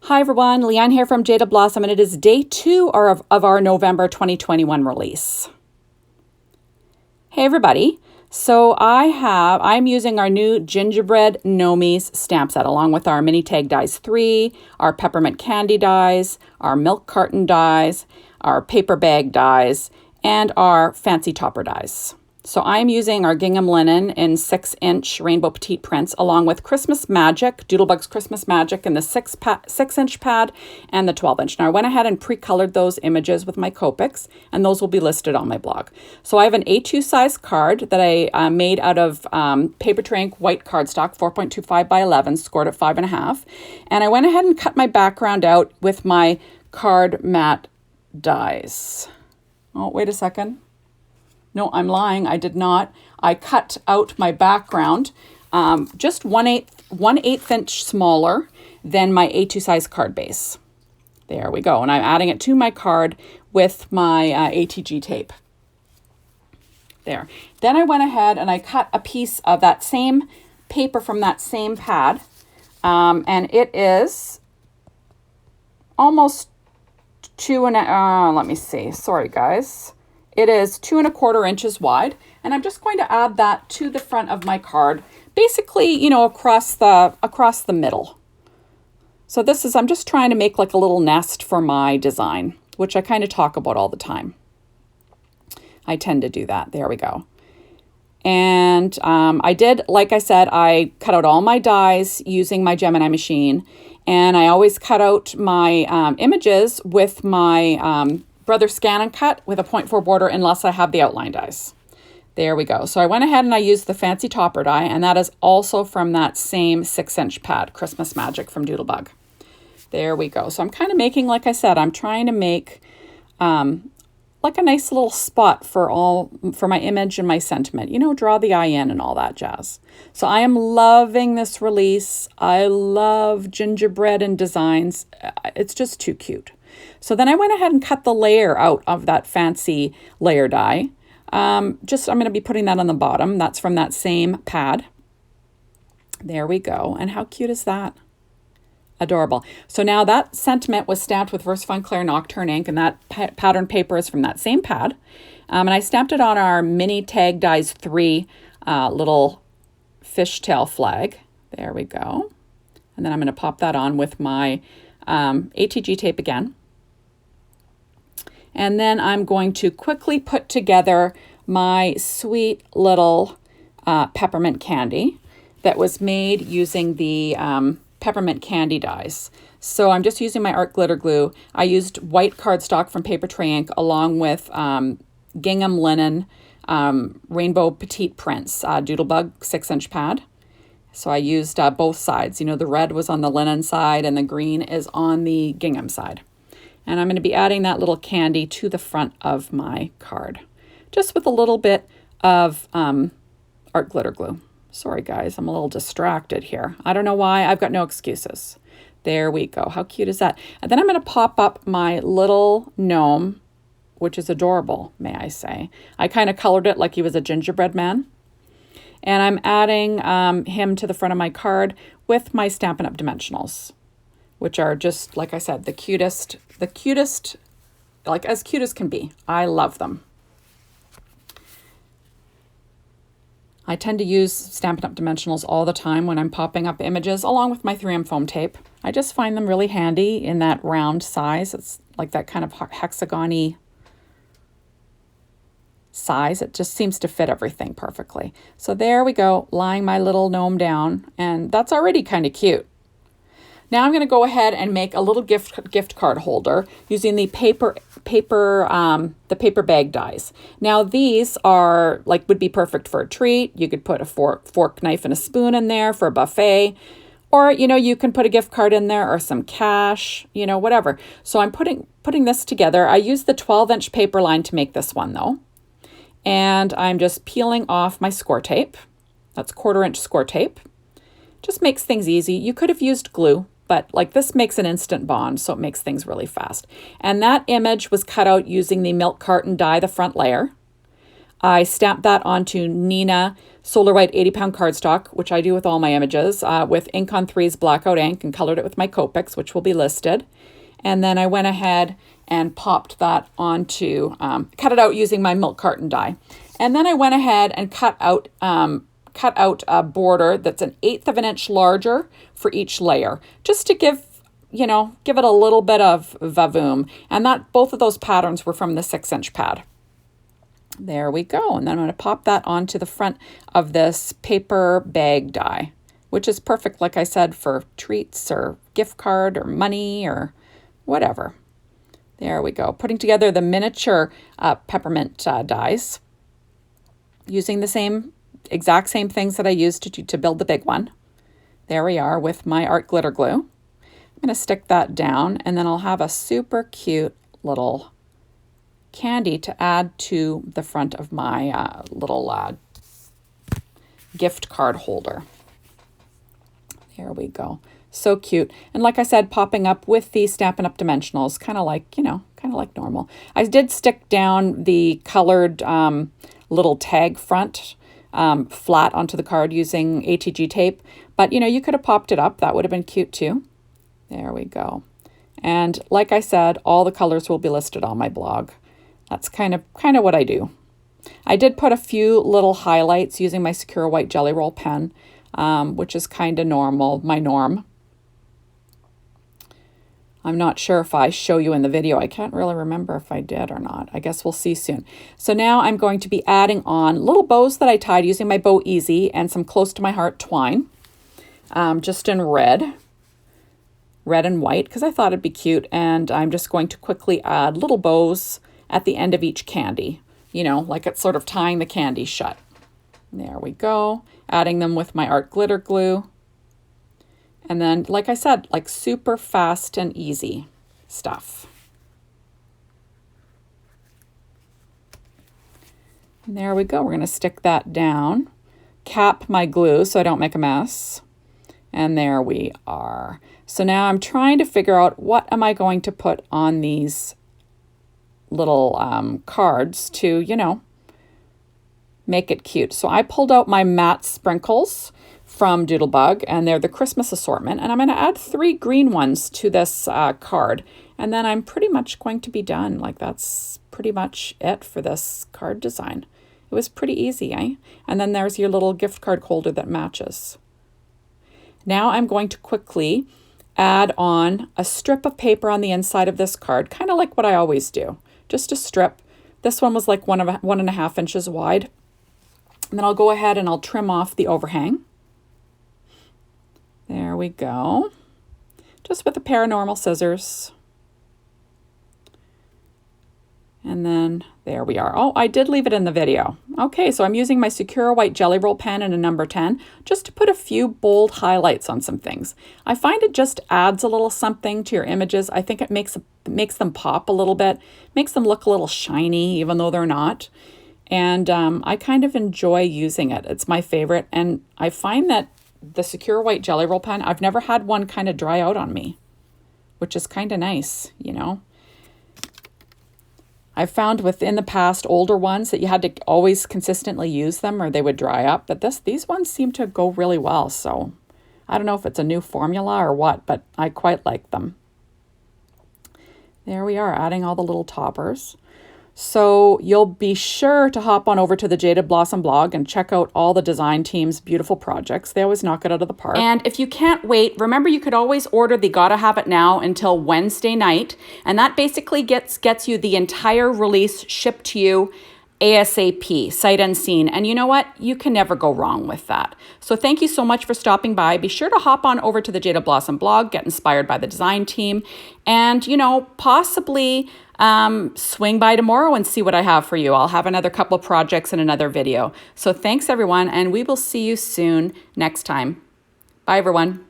Hi everyone, Leanne here from Jaded Blossom, and it is day 2 of our November 2021 release. Hey everybody, so I'm using our new Gingerbread Gnomies stamp set along with our mini tag dies 3, our Peppermint Candy dies, our Milk Carton dies, our paper bag dies, and our fancy topper dies. So I'm using our gingham linen in 6-inch rainbow petite prints along with Christmas Magic, Doodlebug's Christmas Magic in the 6-inch pad and the 12-inch. Now I went ahead and pre-colored those images with my Copics, and those will be listed on my blog. So I have an A2 size card that I made out of paper tray ink white cardstock, 4.25 by 11, scored at 5.5. And I went ahead and cut my background out with my card mat dies. Oh, wait a second. No, I'm lying. I did not. I cut out my background just 1/8 inch smaller than my A2 size card base. There we go. And I'm adding it to my card with my ATG tape. There. Then I went ahead and I cut a piece of that same paper from that same pad. And it is almost let me see. Sorry, guys. It is 2 1/4 inches wide, and I'm just going to add that to the front of my card, basically, you know, across the middle. So I'm just trying to make like a little nest for my design, which I kind of talk about all the time. I tend to do that. There we go. And I did, like I said, I cut out all my dies using my Gemini machine, and I always cut out my images with my Brother Scan and Cut with a 0.4 border unless I have the outline dies. There we go. So I went ahead and I used the fancy topper die, and that is also from that same 6-inch pad, Christmas Magic from Doodlebug. There we go. So I'm kind of making, like I said, I'm trying to make like a nice little spot for my image and my sentiment. You know, draw the eye in and all that jazz. So I am loving this release. I love gingerbread and designs. It's just too cute. So then I went ahead and cut the layer out of that fancy layer die. I'm going to be putting that on the bottom. That's from that same pad. There we go. And how cute is that? Adorable. So now that sentiment was stamped with VersaFine Clair Nocturne ink, and that pattern paper is from that same pad. And I stamped it on our mini tag dies 3 little fishtail flag. There we go. And then I'm going to pop that on with my ATG tape again. And then I'm going to quickly put together my sweet little peppermint candy that was made using the peppermint candy dies. So I'm just using my art glitter glue. I used white cardstock from paper tray ink along with gingham linen rainbow petite prints, Doodlebug 6-inch pad. So I used both sides. You know, the red was on the linen side and the green is on the gingham side. And I'm going to be adding that little candy to the front of my card, just with a little bit of art glitter glue. Sorry, guys, I'm a little distracted here. I don't know why. I've got no excuses. There we go. How cute is that? And then I'm going to pop up my little gnome, which is adorable, may I say. I kind of colored it like he was a gingerbread man. And I'm adding him to the front of my card with my Stampin' Up! Dimensionals, which are just, like I said, the cutest, like as cute as can be. I love them. I tend to use Stampin' Up! Dimensionals all the time when I'm popping up images along with my 3M foam tape. I just find them really handy in that round size. It's like that kind of hexagon-y size. It just seems to fit everything perfectly. So there we go, lying my little gnome down, and that's already kind of cute. Now I'm going to go ahead and make a little gift card holder using the paper bag dies. Now these are would be perfect for a treat. You could put a fork, knife, and a spoon in there for a buffet, or you can put a gift card in there or some cash, whatever. So I'm putting this together. I used the 12-inch paper line to make this one though, and I'm just peeling off my score tape. That's 1/4-inch score tape. Just makes things easy. You could have used glue, but this makes an instant bond, so it makes things really fast. And that image was cut out using the Milk Carton die, the front layer. I stamped that onto Nina Solar White 80-pound cardstock, which I do with all my images, with Ink on 3's blackout ink, and colored it with my Copics, which will be listed. And then I went ahead and popped that onto, cut it out using my Milk Carton die. And then I went ahead and cut out a border that's 1/8 of an inch larger for each layer, just to give it a little bit of vavoom. And that both of those patterns were from the 6-inch pad. There we go. And then I'm going to pop that onto the front of this paper bag die, which is perfect, like I said, for treats or gift card or money or whatever. There we go. Putting together the miniature peppermint dies using the exact same things that I used to build the big one. There we are with my art glitter glue. I'm going to stick that down, and then I'll have a super cute little candy to add to the front of my little gift card holder. There we go. So cute. And like I said, popping up with the Stampin' Up! Dimensionals, kind of like normal. I did stick down the colored little tag front flat onto the card using ATG tape, but you could have popped it up. That would have been cute too. There we go. And like I said, all the colors will be listed on my blog. That's kind of what I do. I did put a few little highlights using my Secure White Jelly Roll pen, which is kind of my norm. I'm not sure if I show you in the video. I can't really remember if I did or not. I guess we'll see soon. So now I'm going to be adding on little bows that I tied using my Bow Easy and some Close to My Heart twine, just in red and white, because I thought it'd be cute. And I'm just going to quickly add little bows at the end of each candy, like it's sort of tying the candy shut. There we go. Adding them with my art glitter glue. And then, like I said, like super fast and easy stuff. And there we go. We're going to stick that down, cap my glue so I don't make a mess. And there we are. So now I'm trying to figure out what am I going to put on these little cards to, make it cute. So I pulled out my matte sprinkles from Doodlebug, and they're the Christmas assortment, and I'm going to add 3 green ones to this card, and then I'm pretty much going to be done. Like, that's pretty much it for this card design. It was pretty easy, eh? And then there's your little gift card holder that matches. Now I'm going to quickly add on a strip of paper on the inside of this card, kind of like what I always do. Just a strip. This one was like 1.5 inches wide. And then I'll go ahead and I'll trim off the overhang. There we go. Just with a pair of normal scissors. And then there we are. Oh, I did leave it in the video. Okay, so I'm using my Secure White Jelly Roll pen and a number 10 just to put a few bold highlights on some things. I find it just adds a little something to your images. I think it makes them pop a little bit, makes them look a little shiny even though they're not. And I kind of enjoy using it. It's my favorite. And I find that the Secure White Jelly Roll pen, I've never had one kind of dry out on me, which is kind of nice, I've found within the past older ones that you had to always consistently use them or they would dry up, but these ones seem to go really well. So I don't know if it's a new formula or what, but I quite like them. There we are, adding all the little toppers. So you'll be sure to hop on over to the Jaded Blossom blog and check out all the design team's beautiful projects. They always knock it out of the park. And if you can't wait, remember you could always order the Gotta Have It Now until Wednesday night. And that basically gets you the entire release shipped to you ASAP, sight unseen. And you know what? You can never go wrong with that. So thank you so much for stopping by. Be sure to hop on over to the Jaded Blossom blog, get inspired by the design team, and, possibly swing by tomorrow and see what I have for you. I'll have another couple of projects in another video. So thanks everyone, and we will see you soon next time. Bye everyone.